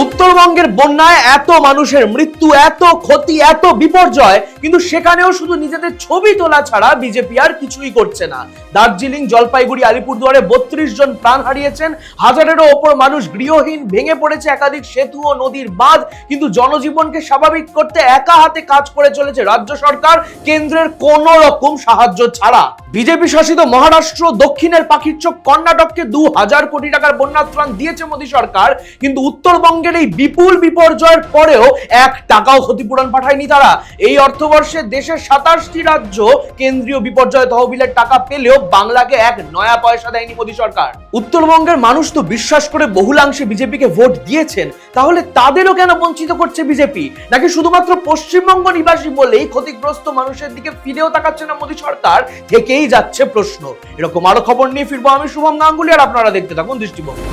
উত্তরবঙ্গের বন্যায় এত মানুষের মৃত্যু, এত ক্ষতি, এত বিপর্যয়, কিন্তু সেখানেও শুধু নিজেদের ছবি তোলা ছাড়া বিজেপি আর কিছুই করছে না। দার্জিলিং, জলপাইগুড়ি, আলিপুরদুয়ারে 32 জন প্রাণ হারিয়েছেন, হাজারেরও ওপর মানুষ গৃহহীন, ভেঙে পড়েছে একাধিক সেতু ও নদীর বাঁধ। কিন্তু জনজীবনকে স্বাভাবিক করতে একা হাতে কাজ করে চলেছে রাজ্য সরকার, কেন্দ্রের কোন রকম সাহায্য ছাড়া। বিজেপি শাসিত মহারাষ্ট্র, দক্ষিণের পাখির চোখ কর্ণাটককে 2000 কোটি টাকার বন্যা ত্রাণ দিয়েছে মোদী সরকার, কিন্তু উত্তরবঙ্গের এই বিপুল বিপর্যয়ের পরেও 1 টাকাও ক্ষতিপূরণ পাঠায়নি তারা। এই অর্থবর্ষে দেশের 27টি রাজ্য কেন্দ্রীয় বিপর্যয় তহবিলের টাকা পেলেও বাংলাকে 1 নয়া পয়সা দেয়নি মোদী সরকার। উত্তরবঙ্গের মানুষ তো বিশ্বাস করে বহুলাংশে বিজেপিকে ভোট দিয়েছেন, তাহলে তাদেরও কেন বঞ্চিত করছে বিজেপি? নাকি শুধুমাত্র পশ্চিমবঙ্গ নিবাসী বলেই ক্ষতিগ্রস্ত মানুষের দিকে ফিরেও তাকাচ্ছে না মোদী সরকার? থেকেই যাচ্ছে প্রশ্ন। এরকম আরো খবর নিয়ে ফিরবো আমি, শুভম গাঙ্গুলি, আর আপনারা দেখতে থাকুন দৃষ্টিভঙ্গি।